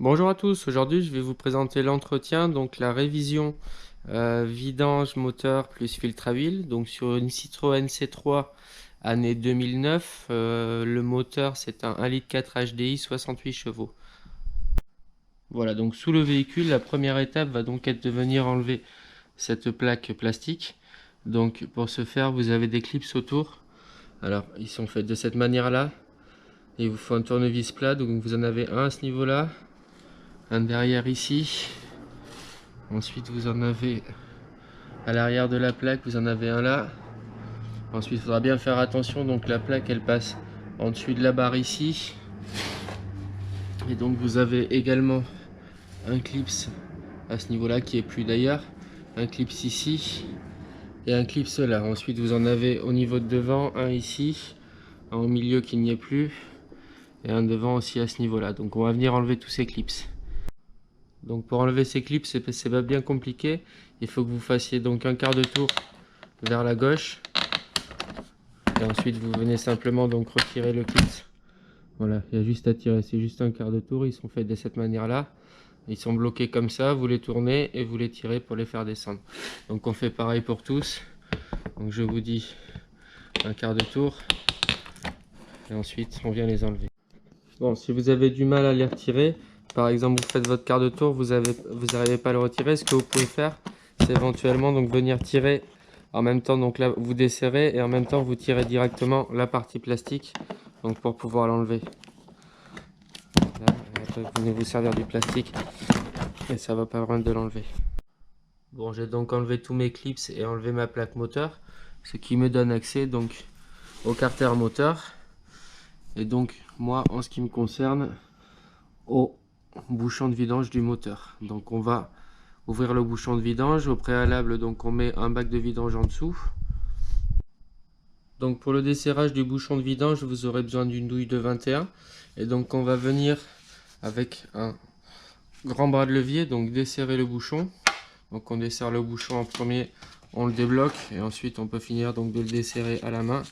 Bonjour à tous, aujourd'hui je vais vous présenter l'entretien, donc la révision vidange moteur plus filtre à huile. Donc sur une Citroën C3 année 2009, le moteur c'est un 1,4 litre HDI 68 chevaux. Voilà, donc sous le véhicule, la première étape va donc être de venir enlever cette plaque plastique. Donc pour ce faire, vous avez des clips autour. Alors ils sont faits de cette manière là. Il vous faut un tournevis plat, donc vous en avez un à ce niveau là, un derrière ici. Ensuite vous en avez à l'arrière de la plaque, vous en avez un là. Ensuite il faudra bien faire attention, donc la plaque elle passe en dessus de la barre ici. Et donc vous avez également un clips à ce niveau là qui est plus d'ailleurs, un clips ici et un clips là. Ensuite vous en avez au niveau de devant, un ici, un au milieu qui n'y est plus et un devant aussi à ce niveau là. Donc on va venir enlever tous ces clips. Donc pour enlever ces clips c'est pas bien compliqué, il faut que vous fassiez donc un quart de tour vers la gauche et ensuite vous venez simplement donc retirer le clip. Voilà, il y a juste à tirer, c'est juste un quart de tour, ils sont faits de cette manière là, ils sont bloqués comme ça, vous les tournez et vous les tirez pour les faire descendre. Donc on fait pareil pour tous, donc je vous dis un quart de tour et ensuite on vient les enlever. Bon, si vous avez du mal à les retirer, par exemple vous faites votre quart de tour, vous n'arrivez pas à le retirer, ce que vous pouvez faire c'est éventuellement donc venir tirer en même temps, donc là vous desserrez et en même temps vous tirez directement la partie plastique donc pour pouvoir l'enlever. Vous venez vous servir du plastique et ça va pas vraiment de l'enlever. Bon, j'ai donc enlevé tous mes clips et enlevé ma plaque moteur, ce qui me donne accès donc au carter moteur et donc moi en ce qui me concerne au bouchon de vidange du moteur. Donc on va ouvrir le bouchon de vidange. Au préalable, donc on met un bac de vidange en dessous. Donc pour le desserrage du bouchon de vidange, vous aurez besoin d'une douille de 21 et donc on va venir avec un grand bras de levier donc desserrer le bouchon. Donc on desserre le bouchon en premier, on le débloque et ensuite on peut finir donc de le desserrer à la main.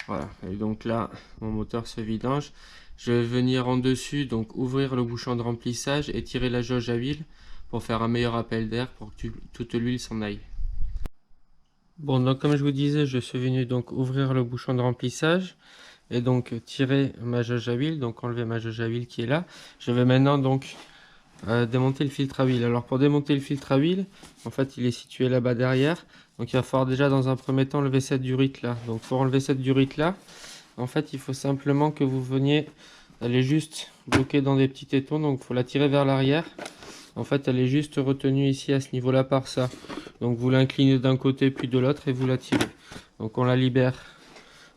Voilà, et donc là mon moteur se vidange. Je vais venir en dessus donc ouvrir le bouchon de remplissage et tirer la jauge à huile pour faire un meilleur appel d'air pour que toute l'huile s'en aille. Bon, donc comme je vous disais, je suis venu donc ouvrir le bouchon de remplissage et donc tirer ma jauge à huile, donc enlever ma jauge à huile qui est là. Je vais maintenant donc démonter le filtre à huile. Alors pour démonter le filtre à huile, en fait il est situé là-bas derrière, donc il va falloir déjà dans un premier temps enlever cette durite là. Donc pour enlever cette durite là, en fait il faut simplement que vous veniez, elle est juste bloquée dans des petits tétons, donc il faut la tirer vers l'arrière. En fait elle est juste retenue ici à ce niveau là par ça. Donc vous l'inclinez d'un côté puis de l'autre et vous la tirez. Donc on la libère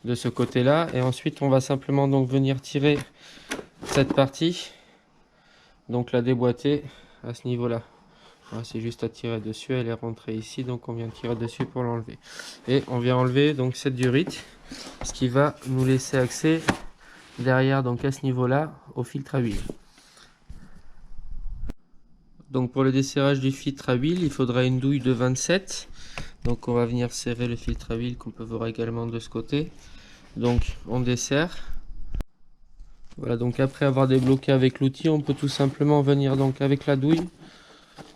de ce côté là et ensuite on va simplement donc venir tirer cette partie, donc la déboîter à ce niveau là. Voilà, c'est juste à tirer dessus, elle est rentrée ici, donc on vient tirer dessus pour l'enlever et on vient enlever donc cette durite, ce qui va nous laisser accès derrière donc à ce niveau là au filtre à huile. Donc pour le desserrage du filtre à huile, il faudra une douille de 27. Donc on va venir serrer le filtre à huile qu'on peut voir également de ce côté. Donc on desserre. Voilà, donc après avoir débloqué avec l'outil, on peut tout simplement venir donc avec la douille.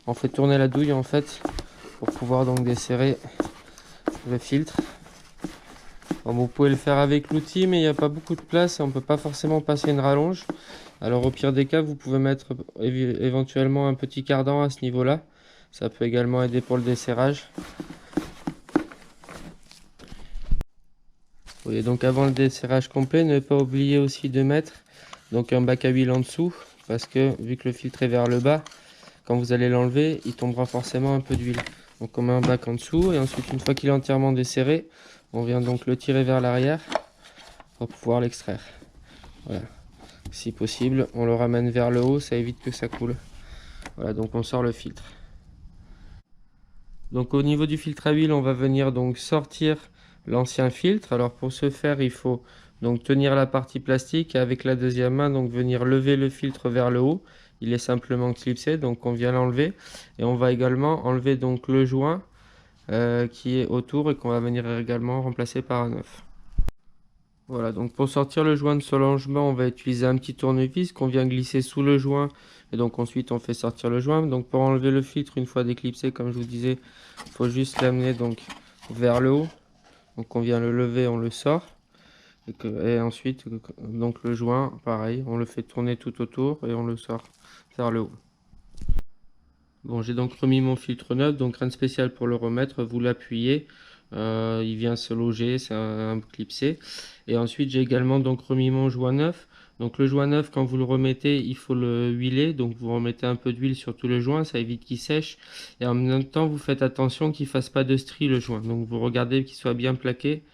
On fait tourner la douille en fait pour pouvoir donc desserrer le filtre. Bon, vous pouvez le faire avec l'outil, mais il n'y a pas beaucoup de place et on ne peut pas forcément passer une rallonge. Alors au pire des cas, vous pouvez mettre éventuellement un petit cardan à ce niveau-là. Ça peut également aider pour le desserrage. Oui, donc avant le desserrage complet, ne pas oublier aussi de mettre donc un bac à huile en dessous, parce que vu que le filtre est vers le bas, quand vous allez l'enlever, il tombera forcément un peu d'huile. Donc on met un bac en dessous et ensuite une fois qu'il est entièrement desserré, on vient donc le tirer vers l'arrière pour pouvoir l'extraire. Voilà. Si possible, on le ramène vers le haut, ça évite que ça coule. Voilà, donc on sort le filtre. Donc au niveau du filtre à huile, on va venir donc sortir l'ancien filtre. Alors pour ce faire, il faut donc tenir la partie plastique et avec la deuxième main donc venir lever le filtre vers le haut il est simplement clipsé, donc on vient l'enlever. Et on va également enlever donc le joint qui est autour et qu'on va venir également remplacer par un neuf. Voilà, donc pour sortir le joint de ce longement, on va utiliser un petit tournevis qu'on vient glisser sous le joint. Et donc ensuite on fait sortir le joint. Donc pour enlever le filtre une fois déclipsé, comme je vous disais, il faut juste l'amener donc vers le haut. Donc on vient le lever, on le sort. Et ensuite, donc le joint, pareil, on le fait tourner tout autour et on le sort vers le haut. Bon, j'ai donc remis mon filtre neuf, donc rien de spécial pour le remettre, vous l'appuyez, il vient se loger, c'est un clipsé. Et ensuite j'ai également donc remis mon joint neuf. Donc le joint neuf, quand vous le remettez, il faut le huiler, donc vous remettez un peu d'huile sur tout le joint, ça évite qu'il sèche. Et en même temps, vous faites attention qu'il ne fasse pas de stries le joint, donc vous regardez qu'il soit bien plaqué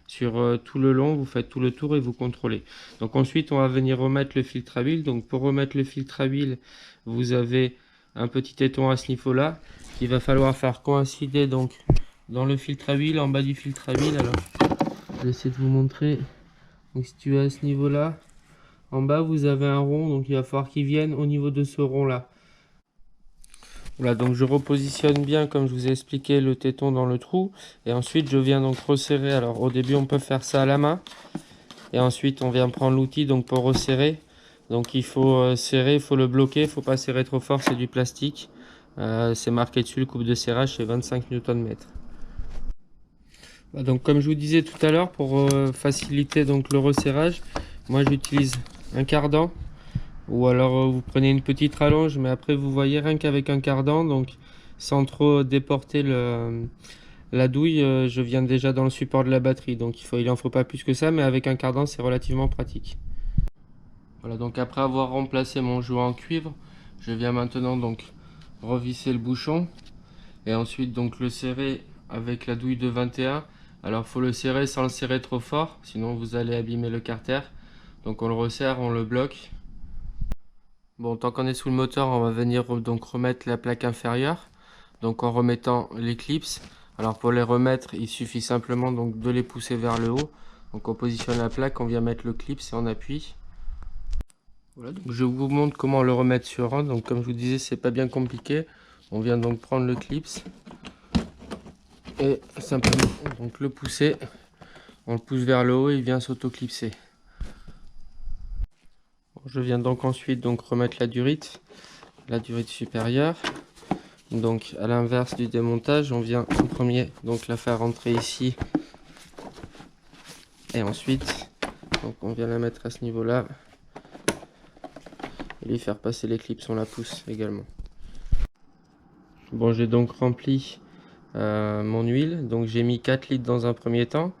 sur tout le long, vous faites tout le tour et vous contrôlez. Donc ensuite on va venir remettre le filtre à huile. Donc pour remettre le filtre à huile, vous avez un petit éton à ce niveau là qu'il va falloir faire coïncider donc dans le filtre à huile, en bas du filtre à huile. Alors je vais essayer de vous montrer. Donc si tu es à ce niveau là, en bas vous avez un rond, donc il va falloir qu'il vienne au niveau de ce rond là. Voilà, donc je repositionne bien comme je vous ai expliqué le téton dans le trou et ensuite je viens donc resserrer. Alors au début on peut faire ça à la main et ensuite on vient prendre l'outil donc pour resserrer. Donc il faut serrer, il faut le bloquer, il ne faut pas serrer trop fort, c'est du plastique. C'est marqué dessus, le coupe de serrage c'est 25 Nm. Donc comme je vous disais tout à l'heure, pour faciliter donc le resserrage, moi j'utilise un cardan. Ou alors vous prenez une petite rallonge, mais après vous voyez rien qu'avec un cardan, donc sans trop déporter la douille, je viens déjà dans le support de la batterie, donc il en faut pas plus que ça, mais avec un cardan c'est relativement pratique. Voilà, donc après avoir remplacé mon joint en cuivre, je viens maintenant donc revisser le bouchon et ensuite donc le serrer avec la douille de 21. Alors faut le serrer sans le serrer trop fort, sinon vous allez abîmer le carter. Donc on le resserre, on le bloque. Bon, tant qu'on est sous le moteur, on va venir donc remettre la plaque inférieure, donc en remettant les clips. Alors pour les remettre, il suffit simplement donc de les pousser vers le haut. Donc on positionne la plaque, on vient mettre le clip et on appuie. Voilà, donc je vous montre comment le remettre sur rang. Donc comme je vous disais, c'est pas bien compliqué. On vient donc prendre le clip et simplement donc le pousser. On le pousse vers le haut et il vient s'auto-clipser. Je viens donc ensuite donc remettre la durite supérieure. Donc à l'inverse du démontage, on vient en premier donc la faire rentrer ici et ensuite donc on vient la mettre à ce niveau là et lui faire passer les clips, on la pousse également. Bon, j'ai donc rempli mon huile, donc j'ai mis 4 litres dans un premier temps.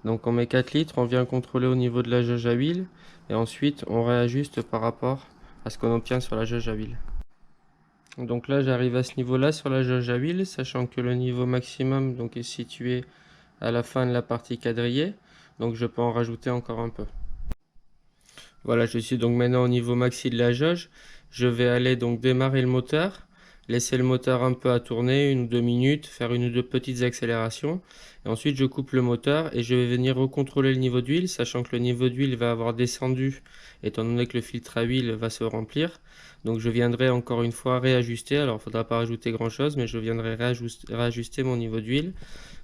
Donc on met 4 litres, on vient contrôler au niveau de la jauge à huile et ensuite on réajuste par rapport à ce qu'on obtient sur la jauge à huile. Donc là j'arrive à ce niveau là sur la jauge à huile, sachant que le niveau maximum donc est situé à la fin de la partie quadrillée, donc je peux en rajouter encore un peu. Voilà, je suis donc maintenant au niveau maxi de la jauge. Je vais aller donc démarrer le moteur, laisser le moteur un peu à tourner, 1 ou 2 minutes, faire 1 ou 2 petites accélérations. Et ensuite je coupe le moteur et je vais venir recontrôler le niveau d'huile, sachant que le niveau d'huile va avoir descendu étant donné que le filtre à huile va se remplir. Donc je viendrai encore une fois réajuster. Alors il ne faudra pas rajouter grand chose, mais je viendrai réajuster mon niveau d'huile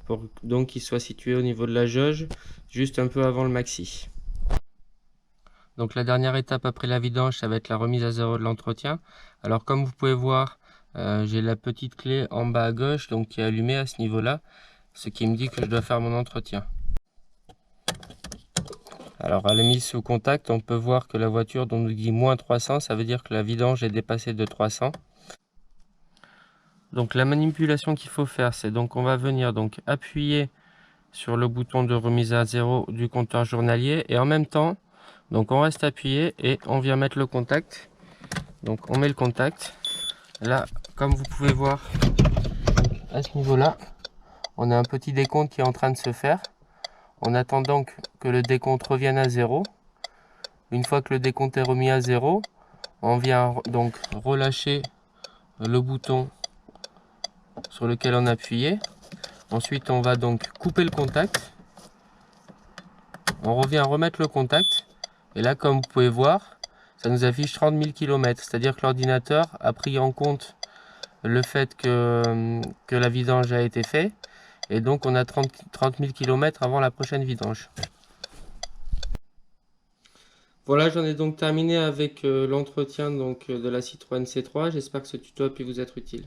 pour donc qu'il soit situé au niveau de la jauge, juste un peu avant le maxi. Donc la dernière étape après la vidange, ça va être la remise à zéro de l'entretien. Alors comme vous pouvez voir, j'ai la petite clé en bas à gauche donc qui est allumée à ce niveau-là, ce qui me dit que je dois faire mon entretien. Alors à la mise sous contact, on peut voir que la voiture nous dit moins 300, ça veut dire que la vidange est dépassée de 300. Donc la manipulation qu'il faut faire, c'est donc on va venir donc appuyer sur le bouton de remise à zéro du compteur journalier et en même temps, donc on reste appuyé et on vient mettre le contact. Donc on met le contact. Là, comme vous pouvez voir, à ce niveau-là, on a un petit décompte qui est en train de se faire. On attend donc que le décompte revienne à 0. Une fois que le décompte est remis à 0, on vient donc relâcher le bouton sur lequel on a appuyé. Ensuite, on va donc couper le contact. On revient remettre le contact. Et là, comme vous pouvez voir, ça nous affiche 30 000 km. C'est-à-dire que l'ordinateur a pris en compte le fait que la vidange a été faite. Et donc on a 30 000 km avant la prochaine vidange. Voilà, j'en ai donc terminé avec l'entretien de la Citroën C3. J'espère que ce tuto a pu vous être utile.